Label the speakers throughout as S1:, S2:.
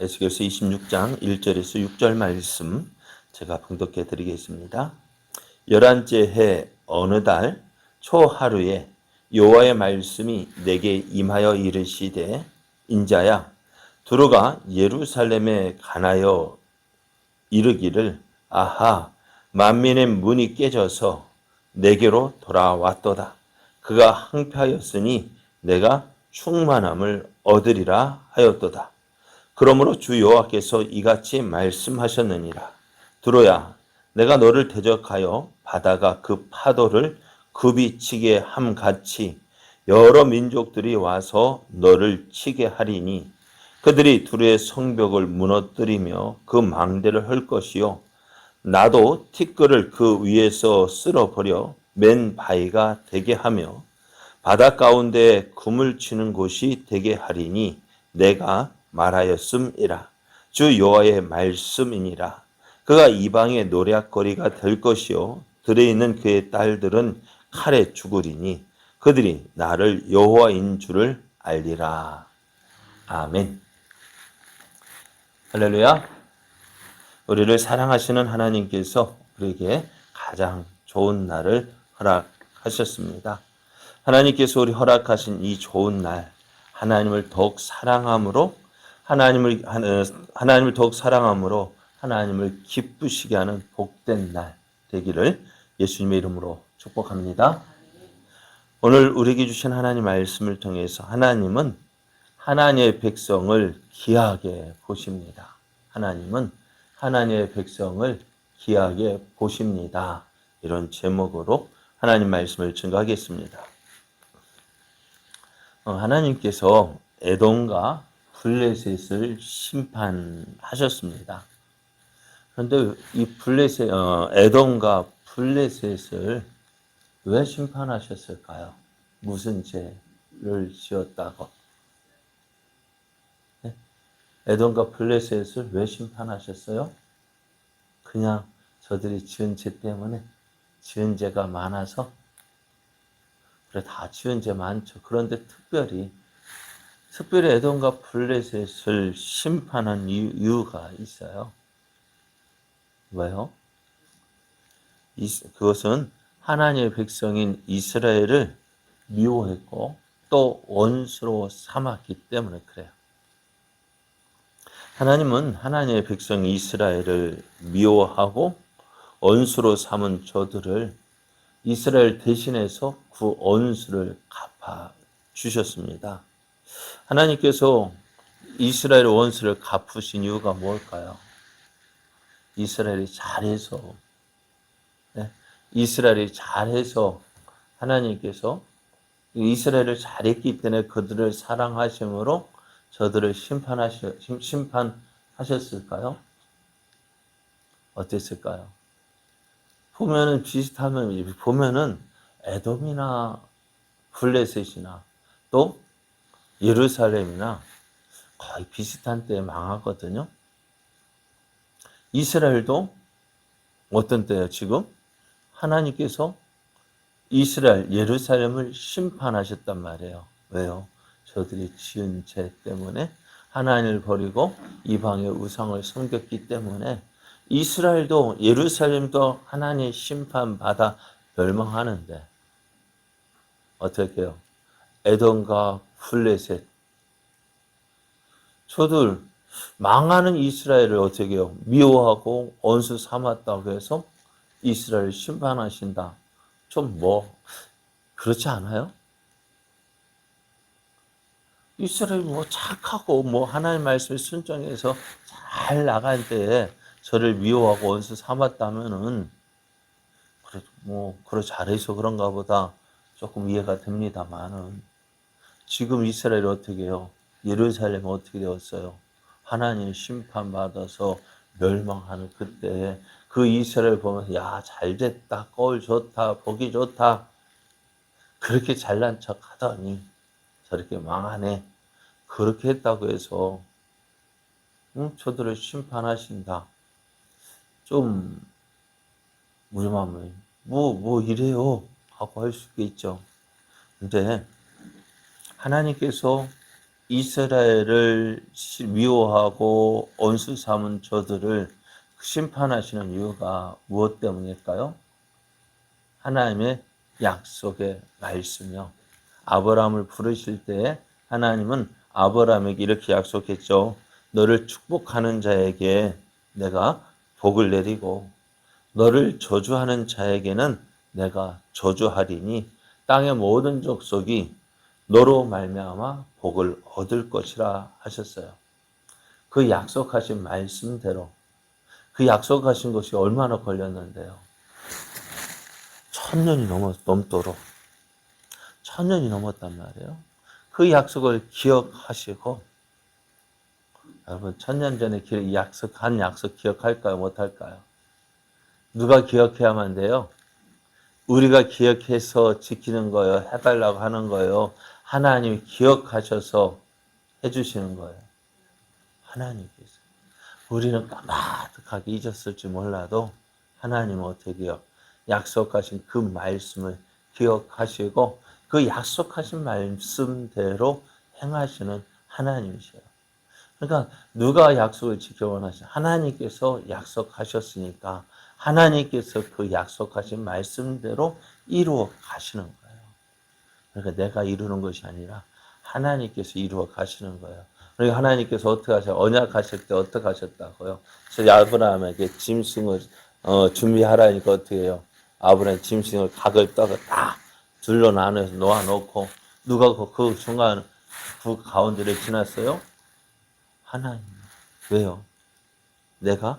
S1: 에스겔서 26장 1절에서 6절 말씀 제가 봉독해 드리겠습니다. 11째 해 어느 달 초하루에 여호와의 말씀이 내게 임하여 이르시되 인자야 두루가 예루살렘에 관하여 이르기를 아하 만민의 문이 깨져서 내게로 돌아왔도다. 그가 항폐하였으니 내가 충만함을 얻으리라 하였도다. 그러므로 주 여호와께서 이같이 말씀하셨느니라. 두루야 내가 너를 대적하여 바다가 그 파도를 굽이치게 함같이 여러 민족들이 와서 너를 치게 하리니 그들이 두루의 성벽을 무너뜨리며 그 망대를 헐 것이요 나도 티끌을 그 위에서 쓸어버려 맨 바위가 되게 하며 바다 가운데 금을 치는 곳이 되게 하리니 내가 말하였음이라. 주 여호와의 말씀이니라. 그가 이방의 노략거리가 될 것이요 들에 있는 그의 딸들은 칼에 죽으리니 그들이 나를 여호와인 줄을 알리라. 아멘. 할렐루야. 우리를 사랑하시는 하나님께서 우리에게 가장 좋은 날을 허락하셨습니다. 하나님께서 우리 허락하신 이 좋은 날, 하나님을 더욱 사랑함으로 하나님을 더욱 사랑함으로 하나님을 기쁘시게 하는 복된 날 되기를 예수님의 이름으로 축복합니다. 오늘 우리에게 주신 하나님 말씀을 통해서 하나님은 하나님의 백성을 귀하게 보십니다. 하나님은 하나님의 백성을 귀하게 보십니다. 이런 제목으로 하나님 말씀을 증거하겠습니다. 하나님께서 에돔과 블레셋을 심판하셨습니다. 그런데 이 에돔과 블레셋을 왜 심판하셨을까요? 무슨 죄를 지었다고? 네? 에돔과 블레셋을 왜 심판하셨어요? 그냥 저들이 지은 죄 때문에 지은 죄가 많아서 그래 다 지은 죄 많죠. 그런데 특별히 에돔과 블레셋을 심판한 이유가 있어요. 왜요? 그것은 하나님의 백성인 이스라엘을 미워했고 또 원수로 삼았기 때문에 그래요. 하나님은 하나님의 백성 이스라엘을 미워하고 원수로 삼은 저들을 이스라엘 대신해서 그 원수를 갚아 주셨습니다. 하나님께서 이스라엘 원수를 갚으신 이유가 뭘까요? 이스라엘이 잘해서 이스라엘이 잘해서 하나님께서 이스라엘을 잘했기 때문에 그들을 사랑하심으로 저들을 심판하셨을까요? 어땠을까요? 보면은 에돔이나 블레셋이나 또 예루살렘이나 거의 비슷한 때에 망하거든요. 이스라엘도 어떤 때예요? 지금 하나님께서 이스라엘, 예루살렘을 심판하셨단 말이에요. 왜요? 저들이 지은 죄 때문에 하나님을 버리고 이방의 우상을 섬겼기 때문에 이스라엘도 예루살렘도 하나님의 심판받아 멸망하는데 어떻게 해요? 에돔과 블레셋 저들 망하는 이스라엘을 어떻게 해요? 미워하고 원수 삼았다고 해서 이스라엘을 심판하신다. 좀 그렇지 않아요? 이스라엘이 착하고 하나님 말씀에 순종해서 잘 나갈 때에 저를 미워하고 원수 삼았다면은 그래 잘해서 그런가 보다 조금 이해가 됩니다만은 지금 이스라엘이 어떻게 해요? 예루살렘은 어떻게 되었어요? 하나님 심판받아서 멸망하는 그때 그 이스라엘 보면서 야 잘됐다 꼴 좋다 보기 좋다 그렇게 잘난 척 하더니 저렇게 망하네 그렇게 했다고 해서 저들을 심판하신다 좀 우리 마음에 이래요 하고 할 수 있겠죠. 근데 하나님께서 이스라엘을 미워하고 원수 삼은 저들을 심판하시는 이유가 무엇 때문일까요? 하나님의 약속의 말씀이요. 아브라함을 부르실 때에 하나님은 아브라함에게 이렇게 약속했죠. 너를 축복하는 자에게 내가 복을 내리고 너를 저주하는 자에게는 내가 저주하리니 땅의 모든 족속이 너로 말미암아 복을 얻을 것이라 하셨어요. 그 약속하신 말씀대로 그 약속하신 것이 얼마나 걸렸는데요. 1000년이 넘도록 1000년이 넘었단 말이에요. 그 약속을 기억하시고 여러분 1000년 전에 약속한 약속 기억할까요? 못할까요? 누가 기억해야만 돼요? 우리가 기억해서 지키는 거예요. 해달라고 하는 거예요. 하나님이 기억하셔서 해주시는 거예요. 하나님께서. 우리는 까마득하게 잊었을지 몰라도 하나님은 어떻게 해요? 약속하신 그 말씀을 기억하시고 그 약속하신 말씀대로 행하시는 하나님이세요. 그러니까 누가 약속을 지켜원 하시죠? 하나님께서 약속하셨으니까 하나님께서 그 약속하신 말씀대로 이루어 가시는 거예요. 그러니까 내가 이루는 것이 아니라 하나님께서 이루어 가시는 거예요. 그러니까 하나님께서 어떻게 하셔? 언약하실 때 어떻게 하셨다고요? 그래서 아브라함에게 짐승을 준비하라니까 어떻게 해요? 아브라함 짐승을 각을 떠서 다 둘러 나눠서 놓아놓고 누가 그 순간 그 가운데를 지났어요? 하나님. 왜요? 내가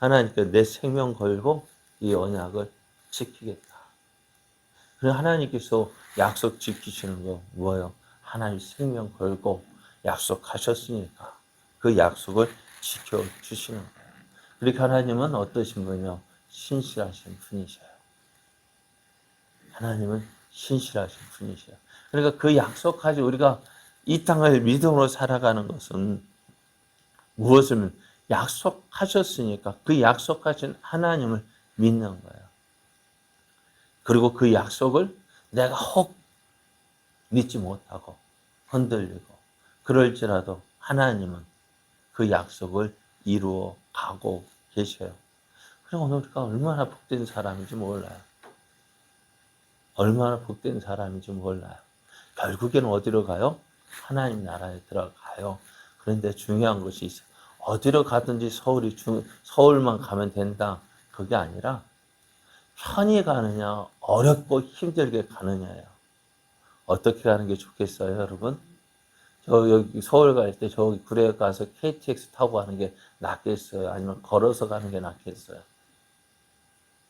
S1: 하나님께 내 생명 걸고 이 언약을 지키겠다. 그래 하나님께서 약속 지키시는 거 뭐예요? 하나님 생명 걸고 약속하셨으니까 그 약속을 지켜주시는 거예요. 그렇게 하나님은 어떠신 분이요? 신실하신 분이셔요. 하나님은 신실하신 분이셔요. 그러니까 그 약속까지 우리가 이 땅을 믿음으로 살아가는 것은 무엇을 약속하셨으니까 그 약속하신 하나님을 믿는 거예요. 그리고 그 약속을 내가 혹 믿지 못하고 흔들리고 그럴지라도 하나님은 그 약속을 이루어 가고 계셔요. 그리고 오늘 우리가 얼마나 복된 사람인지 몰라요. 얼마나 복된 사람인지 몰라요. 결국에는 어디로 가요? 하나님 나라에 들어가요. 그런데 중요한 것이 있어요. 어디로 가든지 서울만 가면 된다. 그게 아니라 편히 가느냐, 어렵고 힘들게 가느냐예요. 어떻게 가는 게 좋겠어요, 여러분? 저 여기 서울 갈 때 저기 구례 가서 KTX 타고 가는 게 낫겠어요? 아니면 걸어서 가는 게 낫겠어요?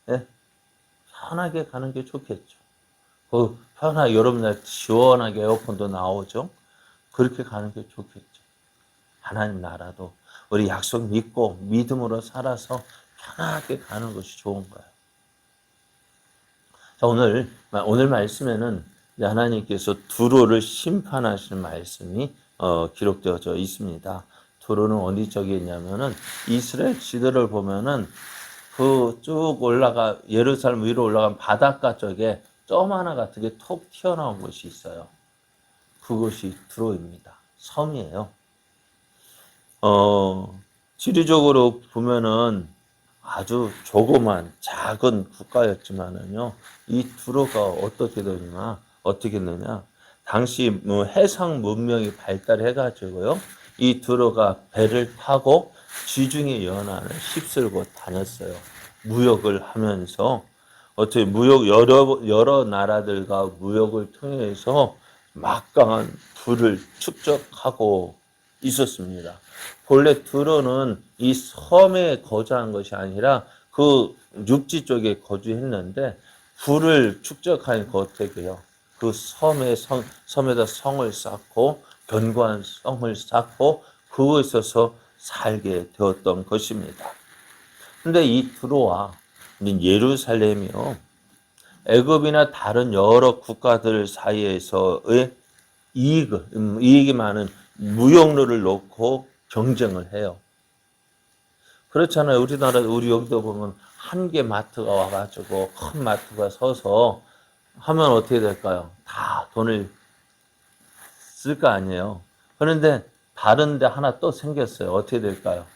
S1: 네? 편하게 가는 게 좋겠죠. 그 편하게 여름날 시원하게 에어컨도 나오죠. 그렇게 가는 게 좋겠죠. 하나님 나라도 우리 약속 믿고 믿음으로 살아서 편하게 가는 것이 좋은 거예요. 자, 오늘 말씀에는 하나님께서 두로를 심판하시는 말씀이 기록되어져 있습니다. 두로는 어디 쪽에 있냐면은 이스라엘 지도를 보면은 그 쭉 예루살렘 위로 올라간 바닷가 쪽에 점 하나 같은 게 톡 튀어나온 곳이 있어요. 그것이 두로입니다. 섬이에요. 지리적으로 보면은 아주 조그만 작은 국가였지만은요, 이 두로가 어떻게 했느냐, 당시 해상 문명이 발달해가지고요, 이 두로가 배를 타고 지중해 연안을 휩쓸고 다녔어요. 무역을 하면서 여러 나라들과 무역을 통해서 막강한 부를 축적하고 있었습니다. 본래 두로는 이 섬에 거주한 것이 아니라 그 육지 쪽에 거주했는데 부를 축적하니까 어떻게 해요? 그 섬에다 성을 쌓고 견고한 성을 쌓고 그곳에서 살게 되었던 것입니다. 근데 이 두로와 예루살렘이요, 애굽이나 다른 여러 국가들 사이에서의 이익이 많은 무역로를 놓고 경쟁을 해요. 그렇잖아요. 우리 여기도 보면 한 개 마트가 와가지고 큰 마트가 서서 하면 어떻게 될까요? 다 돈을 쓸 거 아니에요. 그런데 다른 데 하나 또 생겼어요. 어떻게 될까요?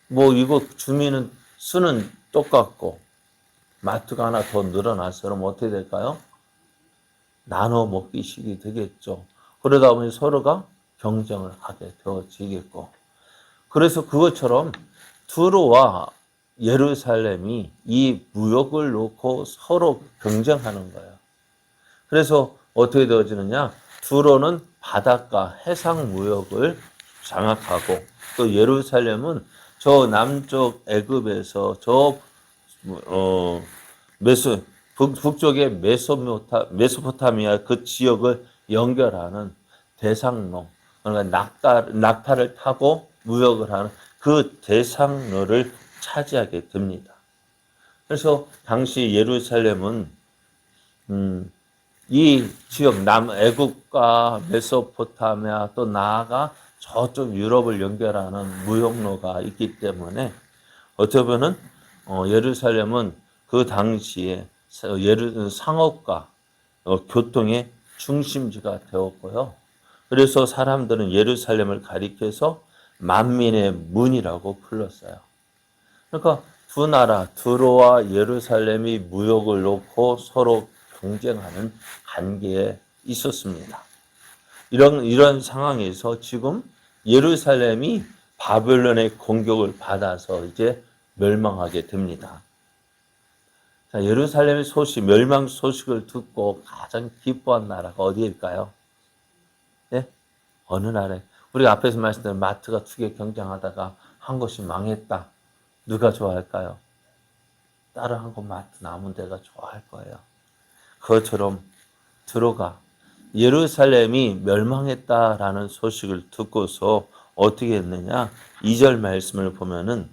S1: 뭐 이거 주민은 수는 똑같고 마트가 하나 더 늘어났어. 그럼 어떻게 될까요? 나눠 먹기식이 되겠죠. 그러다 보니 서로가 경쟁을 하게 되어지겠고. 그래서 그것처럼 두로와 예루살렘이 이 무역을 놓고 서로 경쟁하는 거예요. 그래서 어떻게 되어지느냐? 두로는 바닷가 해상 무역을 장악하고 또 예루살렘은 저 남쪽 애굽에서 저 메소 북쪽의 메소포타미아 그 지역을 연결하는 대상로, 그러니까 낙타를 타고 무역을 하는 그 대상로를 차지하게 됩니다. 그래서 당시 예루살렘은 이 지역 남애국과 메소포타미아 또 나아가 저쪽 유럽을 연결하는 무역로가 있기 때문에 어떻게 보면 예루살렘은 그 당시에 상업과 교통의 중심지가 되었고요. 그래서 사람들은 예루살렘을 가리켜서 만민의 문이라고 불렀어요. 그러니까 두 나라, 두로와 예루살렘이 무역을 놓고 서로 경쟁하는 관계에 있었습니다. 이런 상황에서 지금 예루살렘이 바벨론의 공격을 받아서 이제 멸망하게 됩니다. 자, 예루살렘의 멸망 소식을 듣고 가장 기뻐한 나라가 어디일까요? 네? 어느 나라에? 우리가 앞에서 말씀드린 마트가 두 개 경쟁하다가 한 곳이 망했다. 누가 좋아할까요? 다른 한 곳 마트 남은 데가 좋아할 거예요. 그것처럼 들어가 예루살렘이 멸망했다라는 소식을 듣고서 어떻게 했느냐? 2절 말씀을 보면은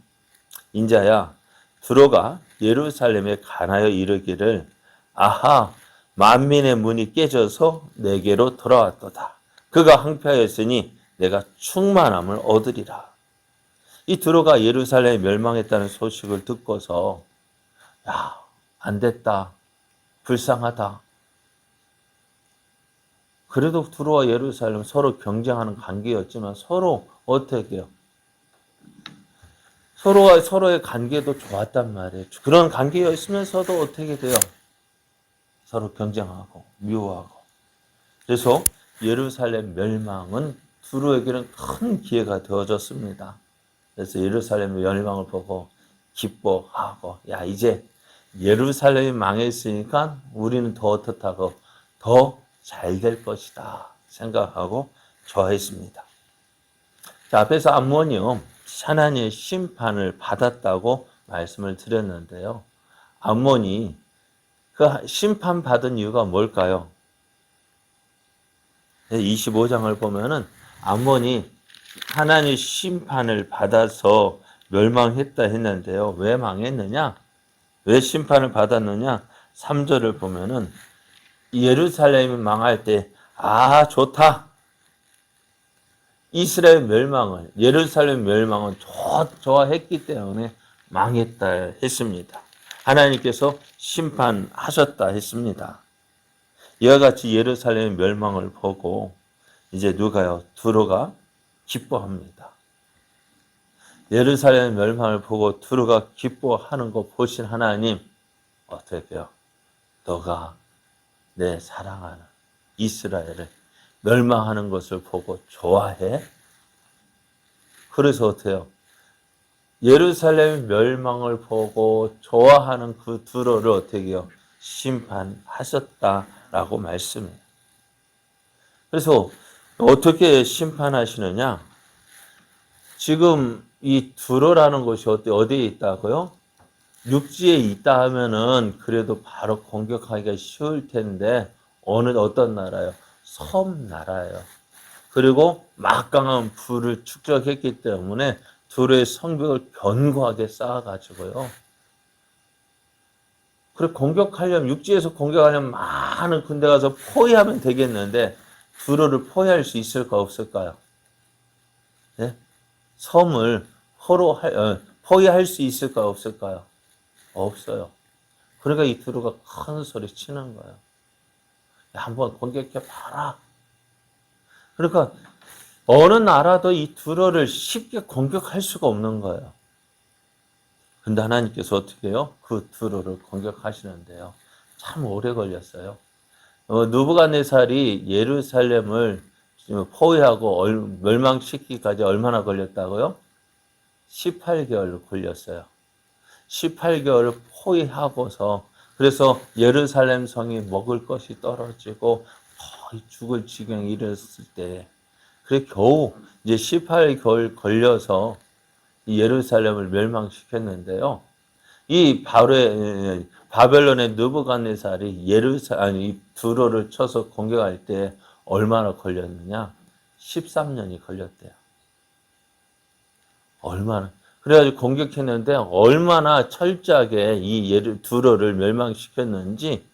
S1: 인자야 들어가 예루살렘에 가나여 이르기를 아하 만민의 문이 깨져서 내게로 돌아왔도다. 그가 항폐하였으니 내가 충만함을 얻으리라. 이 들어가 예루살렘에 멸망했다는 소식을 듣고서 야, 안 됐다. 불쌍하다. 그래도 두로와 예루살렘 서로 경쟁하는 관계였지만 서로 어떻게 해요? 서로와 서로의 관계도 좋았단 말이에요. 그런 관계였으면서도 어떻게 돼요? 서로 경쟁하고 미워하고. 그래서 예루살렘 멸망은 두로에게는 큰 기회가 되어졌습니다. 그래서 예루살렘 멸망을 보고 기뻐하고 야 이제 예루살렘이 망했으니까 우리는 더 어떻다고 더 잘 될 것이다 생각하고 좋아했습니다. 자, 앞에서 암몬이요 하나님의 심판을 받았다고 말씀을 드렸는데요. 암몬이 그 심판 받은 이유가 뭘까요? 25장을 보면은 암몬이 하나님의 심판을 받아서 멸망했다 했는데요. 왜 망했느냐? 왜 심판을 받았느냐? 3절을 보면은 예루살렘이 망할 때, 아, 좋다. 이스라엘 멸망을, 예루살렘 멸망은 좋아했기 때문에 망했다 했습니다. 하나님께서 심판하셨다 했습니다. 이와 같이 예루살렘의 멸망을 보고 이제 누가요? 두로가 기뻐합니다. 예루살렘 멸망을 보고 두로가 기뻐하는 거 보신 하나님 어떻게 해요? 너가 내 사랑하는 이스라엘을 멸망하는 것을 보고 좋아해? 그래서 어떻게 해요? 예루살렘 멸망을 보고 좋아하는 그 두로를 어떻게 해요? 심판하셨다라고 말씀해요. 그래서 어떻게 심판하시느냐? 지금 이 두로라는 곳이 어디에 있다고요? 육지에 있다 하면은 그래도 바로 공격하기가 쉬울 텐데 어떤 나라요? 섬 나라예요. 그리고 막강한 불을 축적했기 때문에 두로의 성벽을 견고하게 쌓아가지고요. 그리고 공격하려면 육지에서 공격하려면 많은 군대 가서 포위하면 되겠는데 두로를 포위할 수 있을까 없을까요? 네? 섬을 포위할 수 있을까 없을까요? 없어요. 그러니까 이 두루가 큰 소리 치는 거예요. 한번 공격해 봐라. 그러니까 어느 나라도 이 두로를 쉽게 공격할 수가 없는 거예요. 근데 하나님께서 어떻게 해요? 그 두로를 공격하시는데요. 참 오래 걸렸어요. 느부갓네살이 예루살렘을 포위하고 멸망시키기까지 얼마나 걸렸다고요? 18개월 걸렸어요. 18개월을 포위하고서 그래서 예루살렘 성이 먹을 것이 떨어지고 거의 죽을 지경에 이르렀을 때 그래 겨우 이제 18개월 걸려서 예루살렘을 멸망시켰는데요. 이 바벨론의 느부갓네살이 이 두로를 쳐서 공격할 때 얼마나 걸렸느냐? 13년이 걸렸대요. 얼마나? 그래가지고 공격했는데 얼마나 철저하게 이 두로를 멸망시켰는지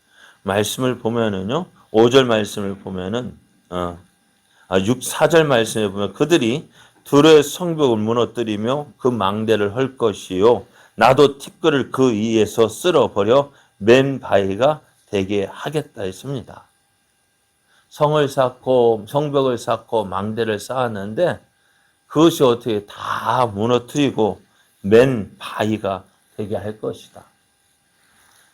S1: 말씀을 보면은요. 5절 말씀을 보면은 4절 말씀에 보면 그들이 두로의 성벽을 무너뜨리며 그 망대를 헐 것이요. 나도 티끌을 그 위에서 쓸어버려 맨 바위가 되게 하겠다 했습니다. 성벽을 쌓고 망대를 쌓았는데 그것이 어떻게 다 무너뜨리고 맨 바위가 되게 할 것이다.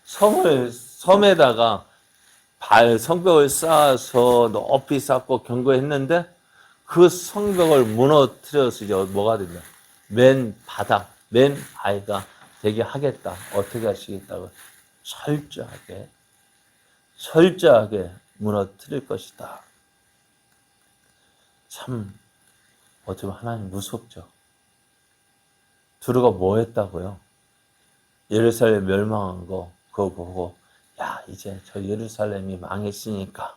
S1: 섬에다가 성벽을 쌓아서 높이 쌓고 견고했는데 그 성벽을 무너뜨려서 이제 뭐가 된다? 맨 바닥, 맨 바위가 되게 하겠다. 어떻게 하시겠다고? 철저하게 무너뜨릴 것이다. 참 어떻게 보면 하나님 무섭죠. 두루가 뭐 했다고요? 예루살렘 멸망한 거 그거 보고 이제 저 예루살렘이 망했으니까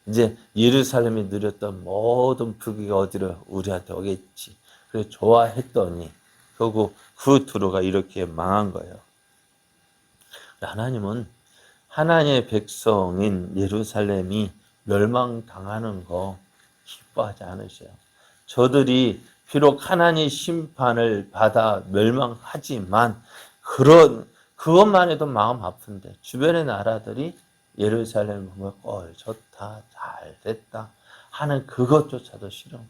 S1: 이제 예루살렘이 누렸던 모든 불기가 어디로 우리한테 오겠지. 그래서 좋아했더니 결국 그 두루가 이렇게 망한 거예요. 하나님은 하나님의 백성인 예루살렘이 멸망당하는 거 기뻐하지 않으셔요. 저들이 비록 하나님의 심판을 받아 멸망하지만 그것만 해도 마음 아픈데 주변의 나라들이 예루살렘을 보면 좋다, 잘 됐다 하는 그것조차도 싫은 거예요.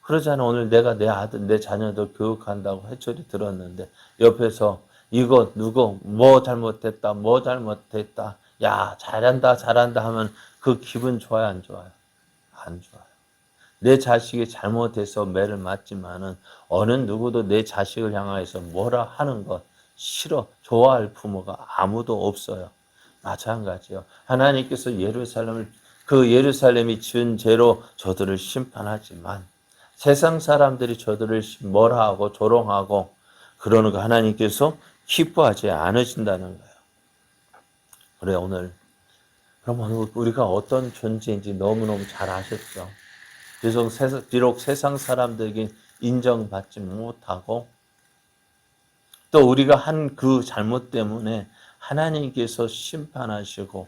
S1: 그러잖아. 오늘 내가 내 아들, 내 자녀들 교육한다고 회초리 들었는데 옆에서 이거 누구 뭐 잘못됐다, 야 잘한다 하면 그 기분 좋아요, 안 좋아요? 안 좋아요. 내 자식이 잘못해서 매를 맞지만은 어느 누구도 내 자식을 향해서 뭐라 하는 것 싫어, 좋아할 부모가 아무도 없어요. 마찬가지요. 하나님께서 그 예루살렘이 지은 죄로 저들을 심판하지만 세상 사람들이 저들을 뭐라 하고 조롱하고 그러는 거 하나님께서 기뻐하지 않으신다는 거예요. 그래 오늘 그럼 우리가 어떤 존재인지 너무너무 잘 아셨죠. 비록 세상 사람들에게 인정받지 못하고 또 우리가 한 그 잘못 때문에 하나님께서 심판하시고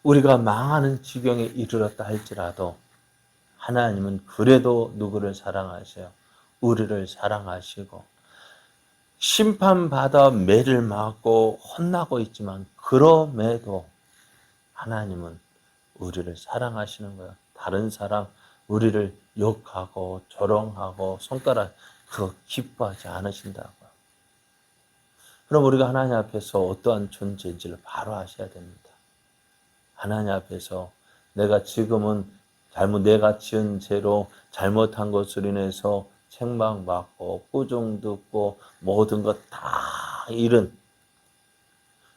S1: 우리가 망하는 지경에 이르렀다 할지라도 하나님은 그래도 누구를 사랑하셔요? 우리를 사랑하시고 심판받아 매를 맞고 혼나고 있지만 그럼에도 하나님은 우리를 사랑하시는 거예요. 다른 사람 우리를 욕하고 조롱하고 손가락 그거 기뻐하지 않으신다고요. 그럼 우리가 하나님 앞에서 어떠한 존재인지를 바로 아셔야 됩니다. 하나님 앞에서 내가 지금은 내가 지은 죄로 잘못한 것으로 인해서 책망받고 꾸중듣고 모든 것 다 잃은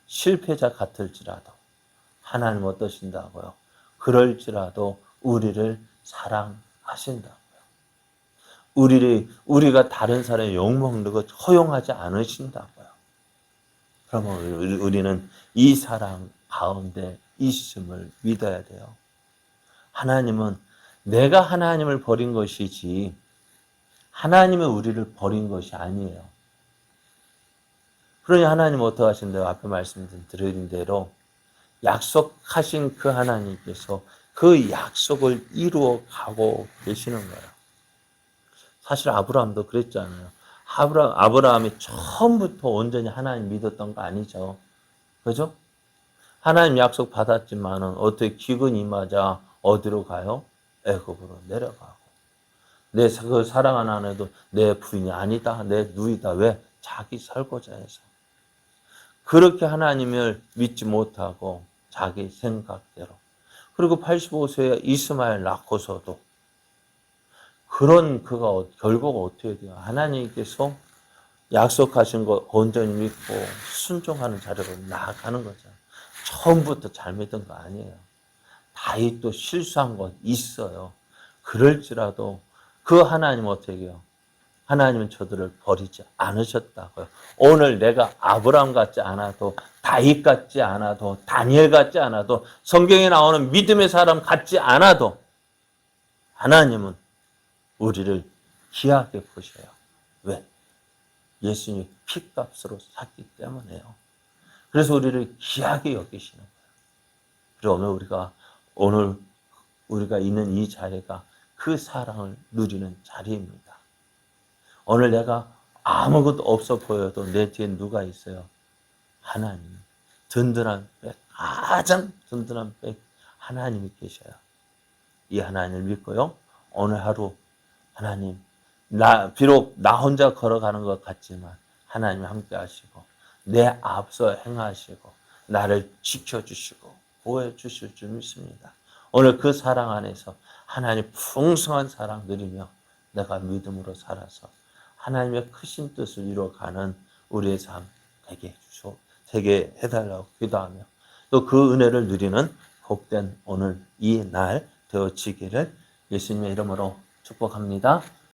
S1: 실패자 같을지라도 하나님 어떠신다고요? 그럴지라도 우리를 사랑하신다고요. 우리가 다른 사람의 욕먹는 것 허용하지 않으신다고요. 그러면 우리는 이 사랑 가운데 있음을 믿어야 돼요. 하나님은 내가 하나님을 버린 것이지 하나님은 우리를 버린 것이 아니에요. 그러니 하나님은 어떻게 하신대요? 앞에 말씀드린 대로 약속하신 그 하나님께서 그 약속을 이루어 가고 계시는 거예요. 사실 아브라함도 그랬잖아요. 아브라함이 처음부터 온전히 하나님 믿었던 거 아니죠. 그죠? 하나님 약속 받았지만은 어떻게 기근이 맞아 어디로 가요? 애굽으로 내려가고. 그 사랑하는 아내도 내 부인이 아니다, 내 누이다. 왜? 자기 설거지해서. 그렇게 하나님을 믿지 못하고 자기 생각대로. 그리고 85세에 이스마엘 낳고서도 그런 그가 결국 어떻게 돼요? 하나님께서 약속하신 거 온전히 믿고 순종하는 자리로 나아가는 거죠. 처음부터 잘 믿은 거 아니에요. 다윗도 실수한 건 있어요. 그럴지라도 그 하나님 어떻게 해요? 하나님은 저들을 버리지 않으셨다고요. 오늘 내가 아브라함 같지 않아도 다윗 같지 않아도 다니엘 같지 않아도 성경에 나오는 믿음의 사람 같지 않아도 하나님은 우리를 귀하게 보셔요. 왜? 예수님이 피값으로 샀기 때문에요. 그래서 우리를 귀하게 여기시는 거예요. 그리고 오늘 우리가 있는 이 자리가 그 사랑을 누리는 자리입니다. 오늘 내가 아무것도 없어 보여도 내 뒤에 누가 있어요? 하나님. 든든한 백, 가장 든든한 백, 하나님이 계셔요. 이 하나님을 믿고요. 오늘 하루 하나님, 비록 나 혼자 걸어가는 것 같지만 하나님이 함께 하시고 내 앞서 행하시고 나를 지켜주시고 보호해 주실 줄 믿습니다. 오늘 그 사랑 안에서 하나님 풍성한 사랑 누리며 내가 믿음으로 살아서 하나님의 크신 뜻을 이루어가는 우리의 삶 되게 해달라고 기도하며 또 그 은혜를 누리는 복된 오늘 이 날 되어지기를 예수님의 이름으로 축복합니다.